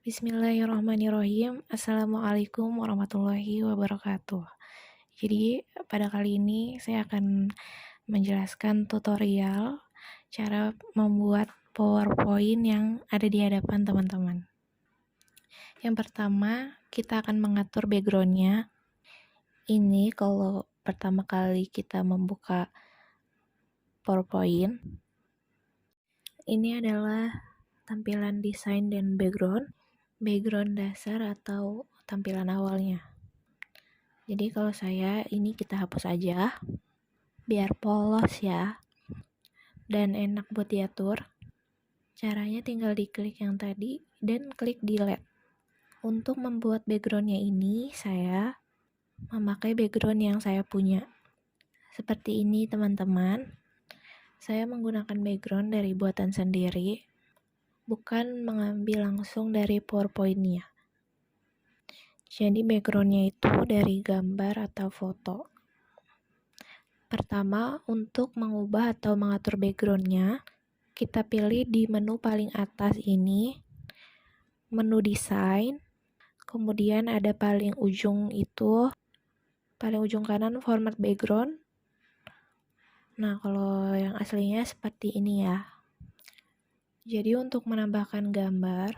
Bismillahirrahmanirrahim. Assalamualaikum warahmatullahi wabarakatuh. Jadi pada kali ini saya akan menjelaskan tutorial cara membuat PowerPoint yang ada di hadapan teman-teman. Yang pertama, kita akan mengatur background-nya. Ini kalau pertama kali kita membuka PowerPoint, ini adalah tampilan desain dan background dasar atau tampilan awalnya. Jadi kalau saya ini kita hapus aja biar polos ya dan enak buat diatur. Caranya tinggal diklik yang tadi dan klik delete. Untuk membuat backgroundnya ini saya memakai background yang saya punya. Seperti ini teman-teman. Saya menggunakan background dari buatan sendiri, bukan mengambil langsung dari PowerPoint-nya. Jadi background-nya itu dari gambar atau foto. Pertama, untuk mengubah atau mengatur background-nya, kita pilih di menu paling atas ini, menu desain, kemudian ada paling ujung kanan format background. Nah, kalau yang aslinya seperti ini ya. Jadi untuk menambahkan gambar,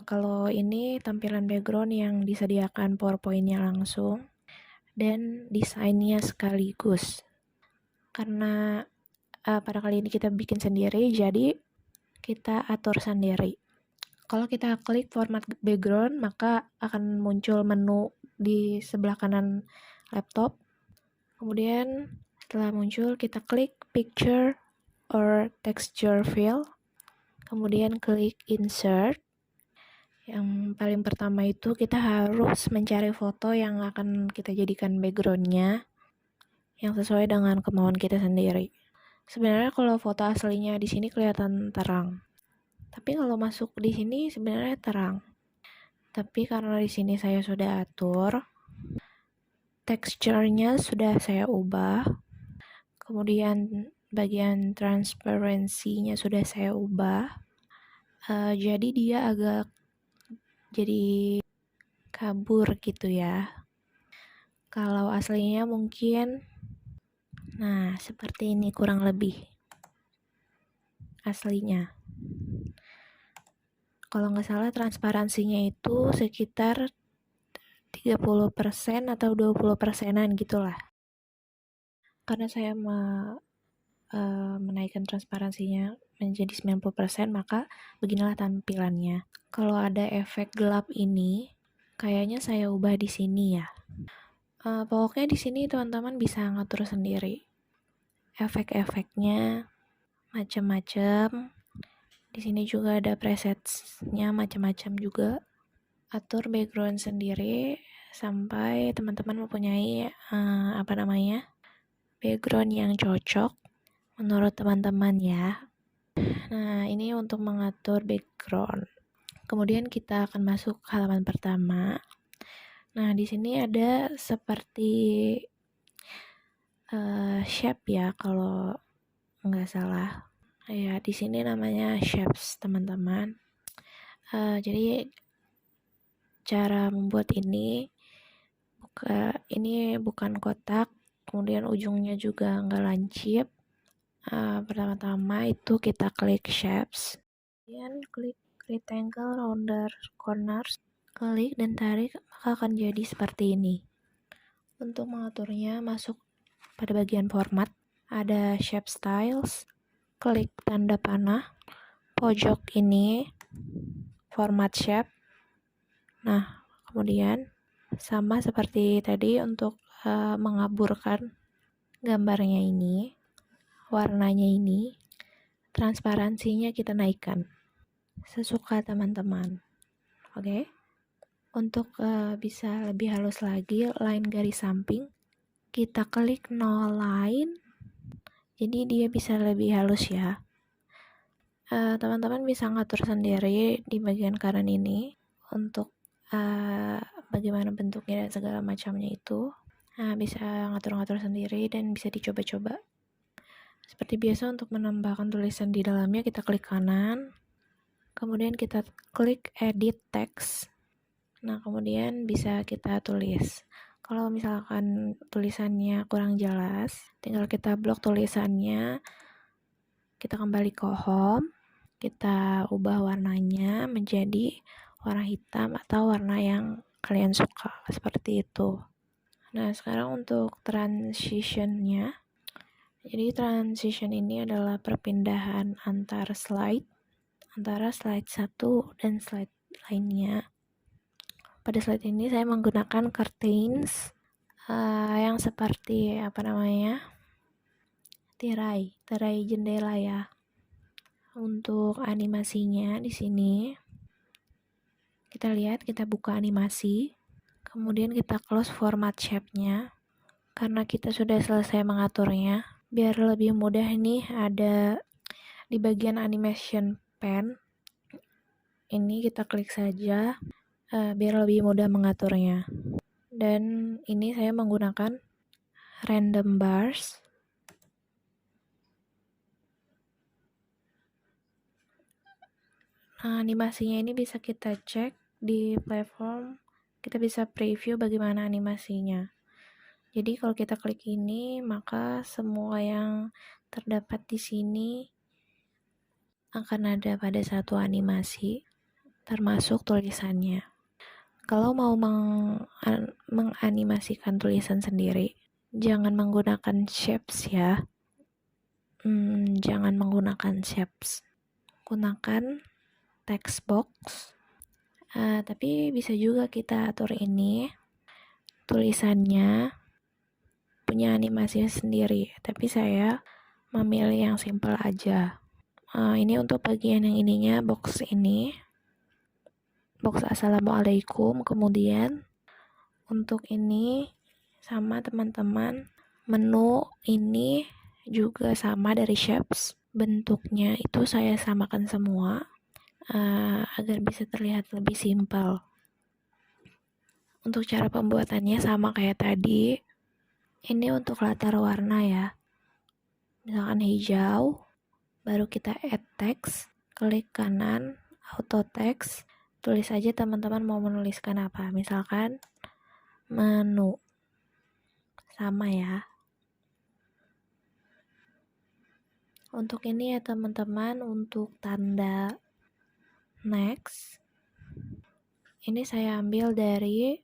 kalau ini tampilan background yang disediakan PowerPoint-nya langsung dan desainnya sekaligus. Karena pada kali ini kita bikin sendiri, jadi kita atur sendiri. Kalau kita klik format background, maka akan muncul menu di sebelah kanan laptop. Kemudian setelah muncul, kita klik picture or texture fill. Kemudian klik insert. Yang paling pertama itu kita harus mencari foto yang akan kita jadikan backgroundnya yang sesuai dengan kemauan kita sendiri. Sebenarnya kalau foto aslinya di sini kelihatan terang, tapi kalau masuk di sini sebenarnya terang. Tapi karena di sini saya sudah atur, teksturnya sudah saya ubah, kemudian bagian transparansinya sudah saya ubah, jadi dia agak jadi kabur gitu ya. Kalau aslinya mungkin seperti ini kurang lebih aslinya. Kalau nggak salah transparansinya itu sekitar 30% atau 20%-an gitulah. Karena saya menaikkan transparansinya menjadi 90%, maka beginilah tampilannya. Kalau ada efek gelap ini, kayaknya saya ubah di sini ya. Pokoknya di sini teman-teman bisa ngatur sendiri. Efek-efeknya macam-macam. Di sini juga ada presetsnya macam-macam juga. Atur background sendiri sampai teman-teman mempunyai background yang cocok menurut teman-teman ya. Nah, ini untuk mengatur background. Kemudian kita akan masuk ke halaman pertama. Nah, di sini ada seperti shape ya kalau nggak salah. Ya, di sini namanya shapes teman-teman. Jadi cara membuat ini bukan kotak, kemudian ujungnya juga nggak lancip. Pertama-tama itu kita klik shapes, kemudian klik rectangle rounder corners, klik dan tarik, maka akan jadi seperti ini. Untuk mengaturnya masuk pada bagian format, ada shape styles, klik tanda panah, pojok ini format shape. Nah, kemudian sama seperti tadi untuk mengaburkan gambarnya ini, warnanya ini, transparansinya kita naikkan sesuka teman-teman. Oke. Untuk bisa lebih halus lagi line garis samping, kita klik no line, jadi dia bisa lebih halus ya. Teman-teman bisa ngatur sendiri di bagian kanan ini untuk bagaimana bentuknya dan segala macamnya itu. Bisa ngatur-ngatur sendiri dan bisa dicoba-coba. Seperti biasa untuk menambahkan tulisan di dalamnya kita klik kanan, Kemudian kita klik edit text. Nah, kemudian bisa kita tulis. Kalau misalkan tulisannya kurang jelas, tinggal kita blok tulisannya. Kita kembali ke home, kita ubah warnanya menjadi warna hitam atau warna yang kalian suka, seperti itu. Nah, sekarang untuk transitionnya. Jadi transition ini adalah perpindahan antara slide 1 dan slide lainnya. Pada slide ini saya menggunakan curtains yang seperti tirai jendela ya. Untuk animasinya di sini kita lihat, kita buka animasi, kemudian kita close format shape-nya. Karena kita sudah selesai mengaturnya, biar lebih mudah nih ada di bagian animation pen. Ini kita klik saja biar lebih mudah mengaturnya. Dan ini saya menggunakan random bars. Nah, animasinya ini bisa kita cek di platform, kita bisa preview bagaimana animasinya. Jadi kalau kita klik ini, maka semua yang terdapat di sini akan ada pada satu animasi, termasuk tulisannya. Kalau mau menganimasikan tulisan sendiri, jangan menggunakan shapes ya. Jangan menggunakan shapes. Gunakan text box. Tapi bisa juga kita atur ini tulisannya punya animasinya sendiri, tapi saya memilih yang simple aja. Ini untuk bagian yang ininya, box ini, box assalamualaikum. Kemudian untuk ini sama teman-teman, menu ini juga sama dari shapes, bentuknya itu saya samakan semua agar bisa terlihat lebih simpel. Untuk cara pembuatannya sama kayak tadi. Ini untuk latar warna ya, misalkan hijau, baru kita add text, klik kanan, auto text, tulis aja teman-teman mau menuliskan apa, misalkan menu, sama ya. Untuk ini ya teman-teman, untuk tanda next, ini saya ambil dari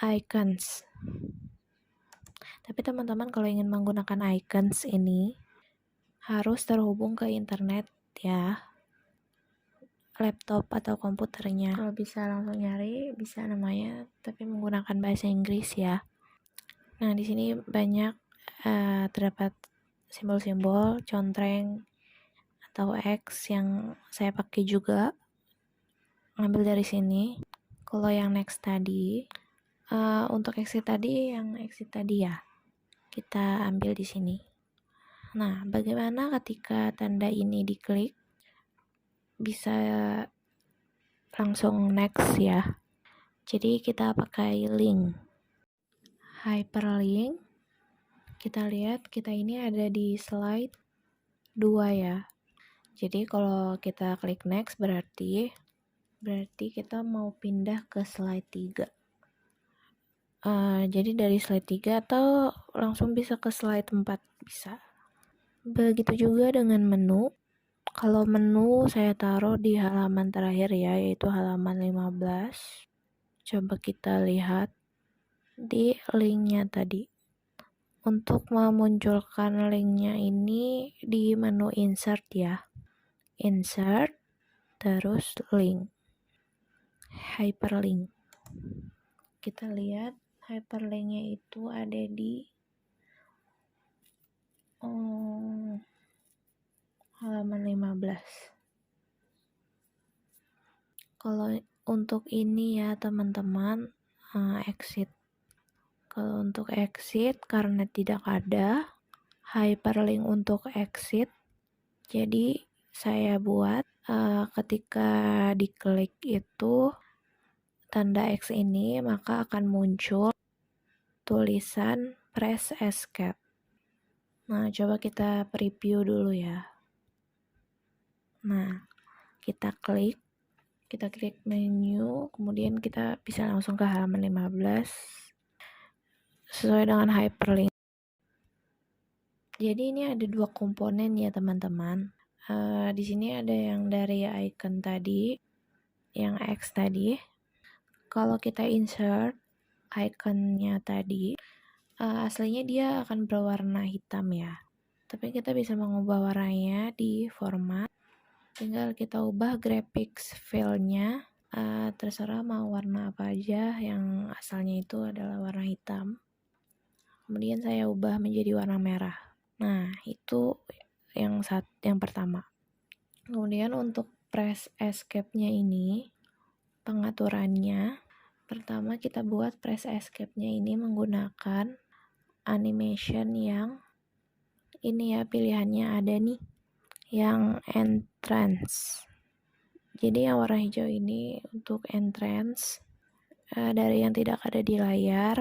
icons. Tapi teman-teman kalau ingin menggunakan icons ini harus terhubung ke internet ya, laptop atau komputernya. Kalau bisa langsung nyari, bisa namanya, tapi menggunakan bahasa Inggris ya. Nah, di sini banyak terdapat simbol-simbol, contreng atau X yang saya pakai juga, ngambil dari sini. Kalau yang next tadi, untuk exit tadi, ya, kita ambil di sini. Nah, bagaimana ketika tanda ini diklik? Bisa langsung next ya. Jadi kita pakai link, hyperlink. Kita lihat kita ini ada di slide 2 ya. Jadi kalau kita klik next berarti kita mau pindah ke slide 3. Jadi dari slide 3 atau langsung bisa ke slide 4 bisa. Begitu juga dengan menu. Kalau menu saya taruh di halaman terakhir ya, yaitu halaman 15. Coba kita lihat di linknya tadi. Untuk memunculkan linknya ini di menu insert ya. Insert, terus link. Hyperlink. Kita lihat hyperlinknya itu ada di halaman 15. Kalau untuk ini ya teman-teman, exit. Kalau untuk exit karena tidak ada hyperlink untuk exit, jadi saya buat ketika diklik itu tanda X ini, maka akan muncul tulisan press escape. Nah, coba kita preview dulu ya. Nah, kita klik menu, kemudian kita bisa langsung ke halaman 15 sesuai dengan hyperlink. Jadi ini ada dua komponen ya teman-teman. Di sini ada yang dari icon tadi, yang X tadi. Kalau kita insert iconnya tadi, aslinya dia akan berwarna hitam ya. Tapi kita bisa mengubah warnanya di format. Tinggal kita ubah graphics fill-nya. Terserah mau warna apa aja, yang asalnya itu adalah warna hitam. Kemudian saya ubah menjadi warna merah. Nah, itu yang pertama. Kemudian untuk press escape-nya ini, pengaturannya, pertama kita buat press escape-nya ini menggunakan animation yang ini ya, pilihannya ada nih, yang entrance. Jadi yang warna hijau ini untuk entrance, dari yang tidak ada di layar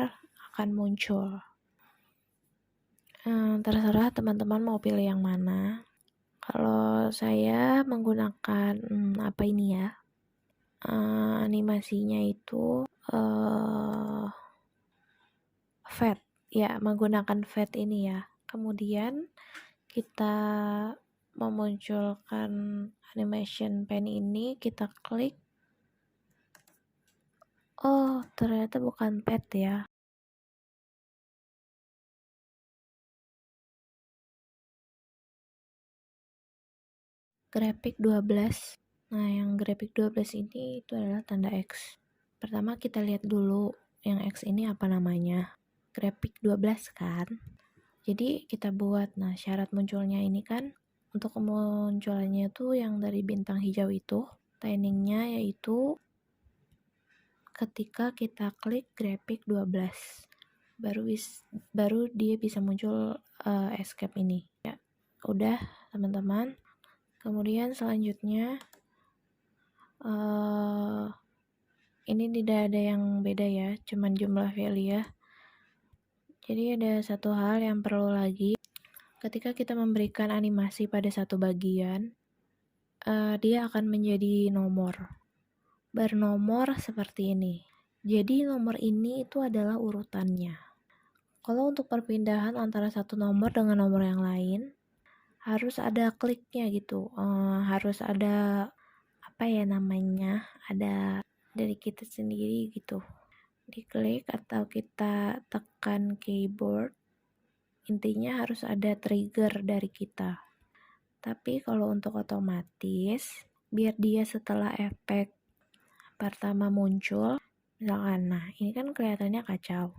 akan muncul. Terserah teman-teman mau pilih yang mana. Kalau saya menggunakan apa ini ya, animasinya itu fade ya, menggunakan fade ini ya. Kemudian kita memunculkan animation pen ini, kita klik. Oh, ternyata bukan pad ya. Grafik 12. Nah, yang grafik 12 ini itu adalah tanda X. Pertama kita lihat dulu yang X ini apa namanya. Grafik 12 kan. Jadi kita buat, nah syarat munculnya ini kan, untuk kemunculannya tuh yang dari bintang hijau itu, timingnya yaitu ketika kita klik grafik 12. Baru dia bisa muncul escape ini. Ya, udah teman-teman. Kemudian selanjutnya ini tidak ada yang beda ya, cuman jumlah value ya. Jadi ada satu hal yang perlu lagi, ketika kita memberikan animasi pada satu bagian, dia akan menjadi nomor, bernomor seperti ini. Jadi nomor ini itu adalah urutannya. Kalau untuk perpindahan antara satu nomor dengan nomor yang lain, harus ada kliknya gitu, harus ada apa ya namanya, ada dari kita sendiri gitu, diklik atau kita tekan keyboard, intinya harus ada trigger dari kita. Tapi kalau untuk otomatis, biar dia setelah efek pertama muncul, misalkan, nah ini kan kelihatannya kacau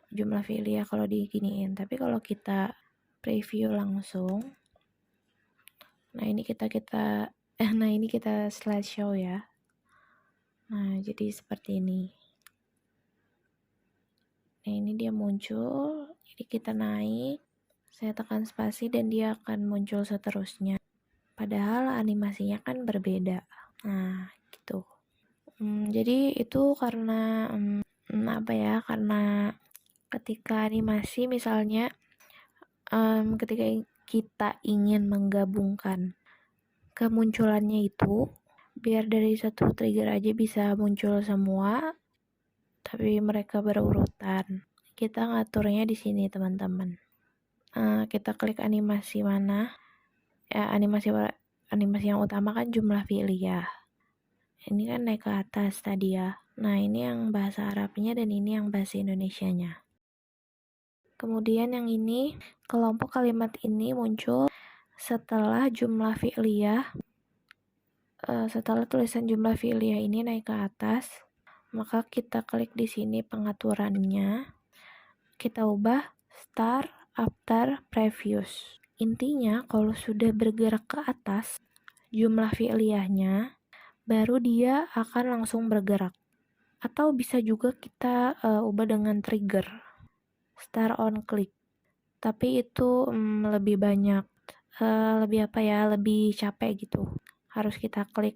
jumlah filia kalau diginiin, tapi kalau kita preview langsung, nah ini kita slideshow ya. Nah jadi seperti ini. Nah ini dia muncul, jadi kita naik, saya tekan spasi dan dia akan muncul seterusnya. Padahal animasinya kan berbeda. Nah gitu. Jadi itu karena karena ketika animasi misalnya, ketika kita ingin menggabungkan kemunculannya itu, biar dari satu trigger aja bisa muncul semua, tapi mereka berurutan. Kita ngaturnya di sini teman-teman. Kita klik animasi mana? Ya animasi yang utama kan jumlah filia. Ini kan naik ke atas tadi ya. Nah ini yang bahasa Arabnya dan ini yang bahasa Indonesianya. Kemudian yang ini, kelompok kalimat ini muncul setelah jumlah fi'liyah, setelah tulisan jumlah fi'liyah ini naik ke atas, maka kita klik di sini pengaturannya, kita ubah start after previous. Intinya kalau sudah bergerak ke atas jumlah fi'liyahnya, baru dia akan langsung bergerak. Atau bisa juga kita ubah dengan trigger start on click, tapi itu lebih banyak, lebih capek gitu, harus kita klik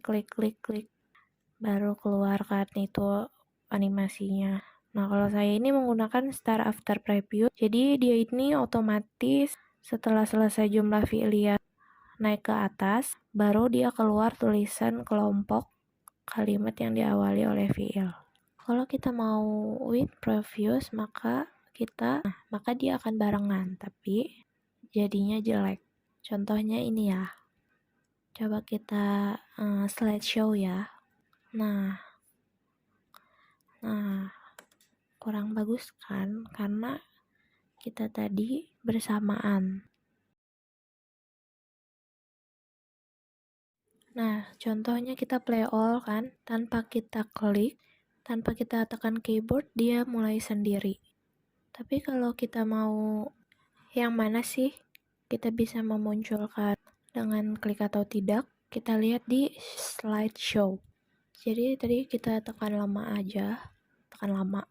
baru keluar kan itu animasinya. Nah kalau saya ini menggunakan start after preview, jadi dia ini otomatis setelah selesai jumlah fi'liyah naik ke atas, baru dia keluar tulisan kelompok kalimat yang diawali oleh fiil. Kalau kita mau with previous maka dia akan barengan, tapi jadinya jelek. Contohnya ini ya. Coba kita slideshow ya. Nah, kurang bagus kan? Karena kita tadi bersamaan. Nah, contohnya kita play all kan, tanpa kita klik, tanpa kita tekan keyboard, dia mulai sendiri. Tapi kalau kita mau yang mana sih kita bisa memunculkan dengan klik atau tidak, kita lihat di slideshow. Jadi tadi kita tekan lama aja, tekan lama.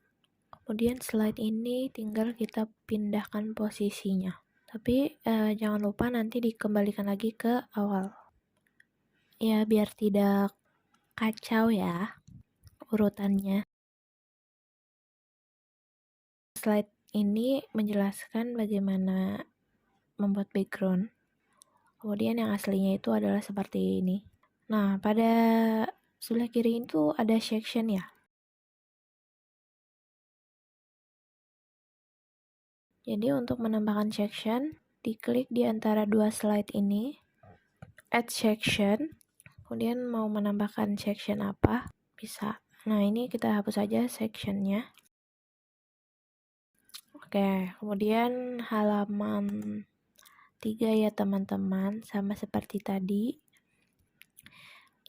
Kemudian slide ini tinggal kita pindahkan posisinya. Tapi jangan lupa nanti dikembalikan lagi ke awal. Ya biar tidak kacau ya urutannya. Slide ini menjelaskan bagaimana membuat background. Kemudian yang aslinya itu adalah seperti ini. Nah, pada sebelah kiri itu ada section ya. Jadi untuk menambahkan section, diklik di antara dua slide ini, add section, kemudian mau menambahkan section apa, bisa. Nah, ini kita hapus aja sectionnya. Oke, kemudian halaman 3 ya teman-teman, sama seperti tadi.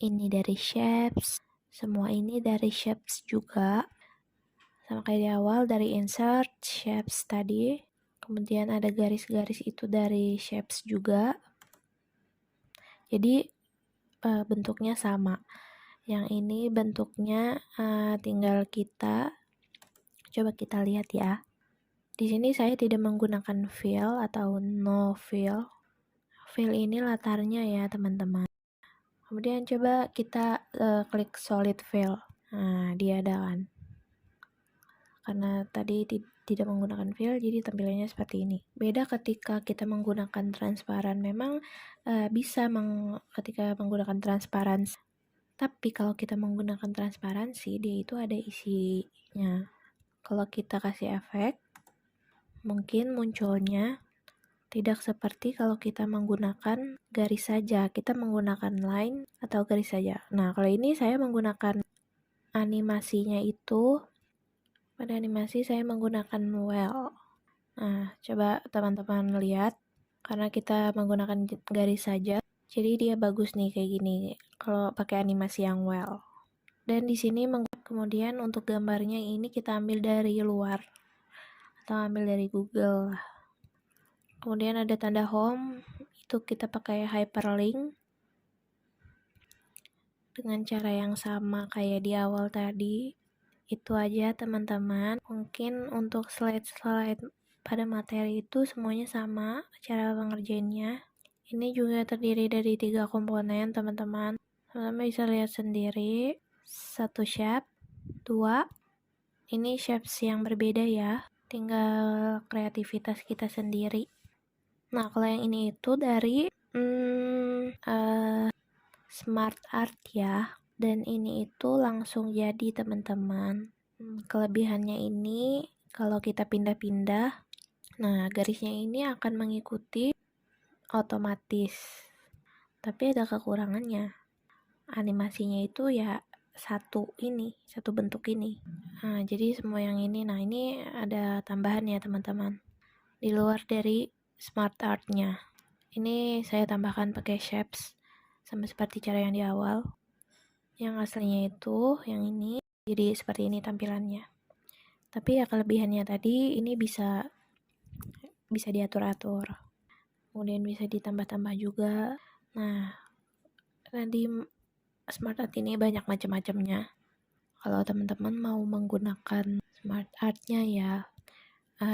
Ini dari shapes, semua ini dari shapes juga. Sama kayak di awal, dari insert, shapes tadi. Kemudian ada garis-garis itu dari shapes juga. Jadi bentuknya sama. Yang ini bentuknya tinggal kita coba kita lihat ya. Di sini saya tidak menggunakan fill atau no fill. Fill ini latarnya ya teman-teman. Kemudian coba kita klik solid fill. Nah, dia ada kan. Karena tadi tidak menggunakan fill, jadi tampilannya seperti ini. Beda ketika kita menggunakan transparan. Memang bisa ketika menggunakan transparansi. Tapi kalau kita menggunakan transparansi, dia itu ada isinya. Kalau kita kasih efek, mungkin munculnya tidak seperti kalau kita menggunakan garis saja. Kita menggunakan line atau garis saja. Nah, kalau ini saya menggunakan animasinya itu, pada animasi saya menggunakan well. Nah, coba teman-teman lihat. Karena kita menggunakan garis saja, jadi dia bagus nih kayak gini kalau pakai animasi yang well. Dan di sini kemudian untuk gambarnya ini kita ambil dari luar atau ambil dari Google. Kemudian ada tanda home, itu kita pakai hyperlink dengan cara yang sama kayak di awal tadi. Itu aja teman-teman. Mungkin untuk slide-slide pada materi itu semuanya sama cara pengerjainnya. Ini juga terdiri dari 3 komponen teman-teman. Teman-teman bisa lihat sendiri. 1 shape, 2 ini shapes yang berbeda ya, tinggal kreativitas kita sendiri. Nah, kalau yang ini itu dari Smart Art ya, dan ini itu langsung jadi teman-teman. Kelebihannya ini kalau kita pindah-pindah, nah garisnya ini akan mengikuti otomatis. Tapi ada kekurangannya. Animasinya itu ya satu bentuk ini. Nah, jadi semua yang ini, nah ini ada tambahan ya teman-teman. Di luar dari Smart Art-nya. Ini saya tambahkan pakai shapes, sama seperti cara yang di awal. Yang aslinya itu, yang ini, jadi seperti ini tampilannya. Tapi ya kelebihannya tadi, ini bisa diatur-atur. Kemudian bisa ditambah-tambah juga. Nah, di Smart Art ini banyak macam-macamnya. Kalau teman-teman mau menggunakan Smart Art-nya ya,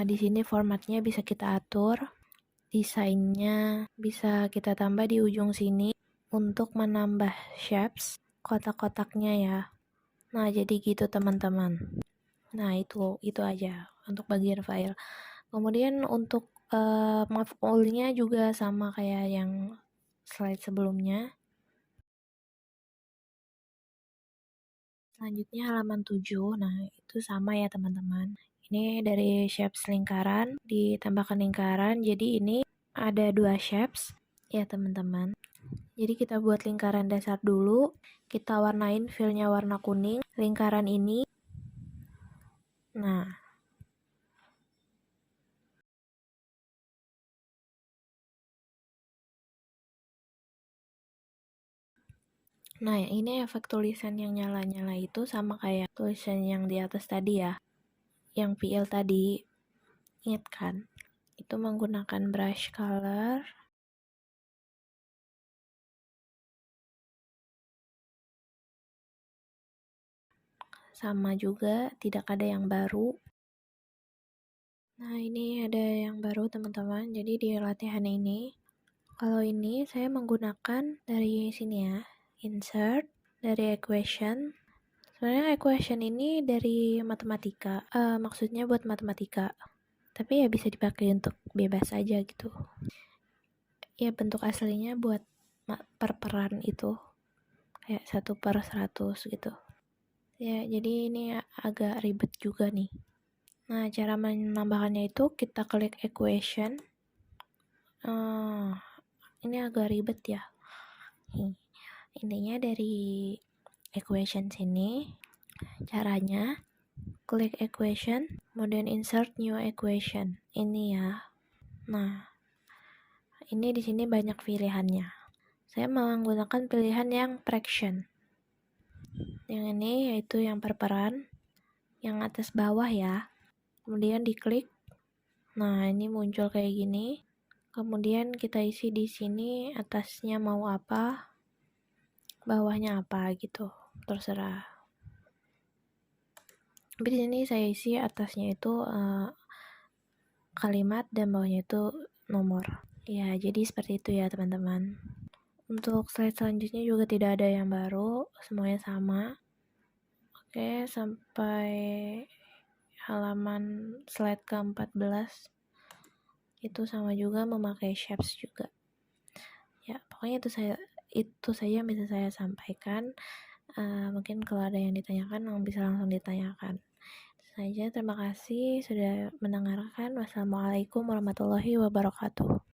di sini formatnya bisa kita atur, desainnya bisa kita tambah di ujung sini untuk menambah shapes kotak-kotaknya ya. Nah, jadi gitu teman-teman. Nah, itu aja untuk bagian file. Kemudian untuk maf'ulnya juga sama kayak yang slide sebelumnya. Selanjutnya halaman 7. Nah, itu sama ya teman-teman. Ini dari shapes lingkaran, ditambahkan lingkaran. Jadi ini ada 2 shapes ya teman-teman. Jadi kita buat lingkaran dasar dulu. Kita warnain fillnya warna kuning. Lingkaran ini. Nah, ini efek tulisan yang nyala-nyala itu sama kayak tulisan yang di atas tadi ya. Yang PL tadi. Ingat kan? Itu menggunakan brush color. Sama juga, tidak ada yang baru. Nah, ini ada yang baru teman-teman. Jadi di latihan ini, kalau ini saya menggunakan dari sini ya. Insert, dari equation. Sebenarnya equation ini dari matematika. Maksudnya buat matematika. Tapi ya bisa dipakai untuk bebas aja gitu. Ya bentuk aslinya buat perperan itu. Kayak 1/100 gitu. Ya, jadi ini agak ribet juga nih. Nah, cara menambahkannya itu kita klik equation. Ini agak ribet ya. Intinya dari equation sini, caranya klik equation, kemudian insert new equation. Ini ya. Nah, ini di sini banyak pilihannya. Saya menggunakan pilihan yang fraction. Yang ini yaitu yang perperan, yang atas bawah ya. Kemudian diklik. Nah, ini muncul kayak gini. Kemudian kita isi di sini atasnya mau apa, bawahnya apa gitu. Terserah. Tapi di sini saya isi atasnya itu kalimat dan bawahnya itu nomor. Ya, jadi seperti itu ya teman-teman. Untuk slide selanjutnya juga tidak ada yang baru, semuanya sama. Oke, sampai halaman slide ke-14 itu sama juga, memakai shapes juga. Ya, pokoknya itu saja yang bisa saya sampaikan. Mungkin kalau ada yang ditanyakan bisa langsung ditanyakan. Itu saja, terima kasih sudah mendengarkan. Wassalamualaikum warahmatullahi wabarakatuh.